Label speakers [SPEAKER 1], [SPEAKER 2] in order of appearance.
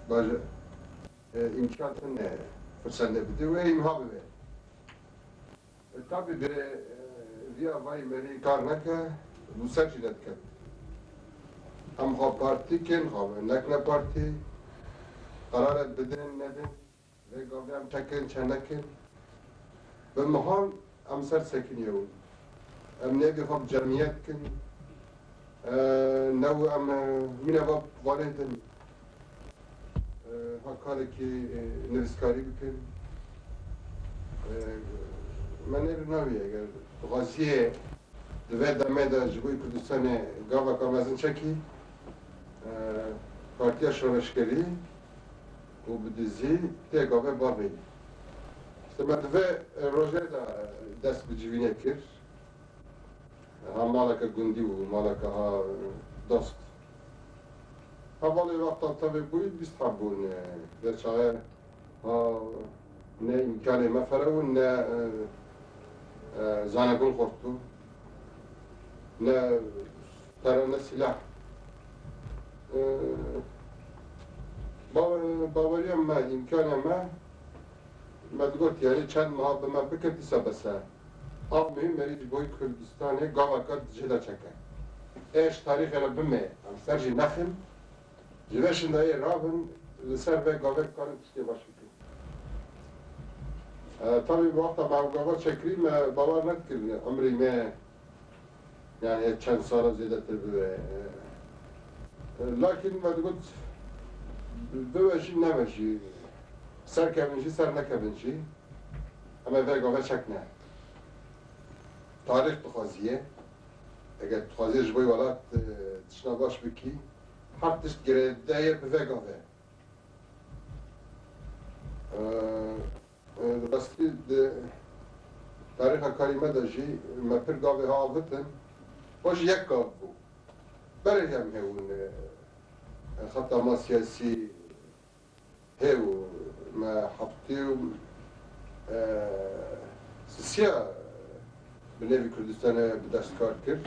[SPEAKER 1] باشه imkanın fırsatını bidi ve imha bide. Tabi bir via vay meri karnaka bu sercilet kat. Hem ha parti ken ha nekne parti karar bedin nedin ve gavdam tekin çenekin ve muhal am ser sekiniyor. Am nevi hab cemiyet kin nev am mine bab validin hakareki nefskari bikin. من نمی‌دونم اگر قضیه دوی دمه در جبوی کردستان گاوا کامازن چکی پارتیا شورشگری و بدیزی تی گاوا بابی işte من دوی روزه دا دست بجوینه کرد هم مالک گندی و مالک ها دوست حوالی وقتا tabi بوید بیست حبون در چاقه ne imkanı meferevun ne zanakun korktu ne tarane silah bavariyem me imkanı me medgot yani çend muhabbeme biketisa bese av mühim meric boy Kürdistan'ı gavakat cida çeke eş tarihine bime serci nefim civeşin dahi rabın ser ve gavek karın tişte başlık tabii bu hafta mevgava çekireyim bavar netkirin ömrime yani çend sara zedetir böyle lakin vedgut büveşi neveşi ser kevinci ser ne kevinci ama vegava çekne tarih tuhaziye eğer tuhaziye jboy valat tişna baş biki her tişt giredeye vegava راستی تاریخ کریمه داشتی مپر گاوی ها آوتن باش یک گاو بود برای هم هون خطا ما سیاسی هیو ما حبتی و سیا به نوی کردستان به دست کار کرد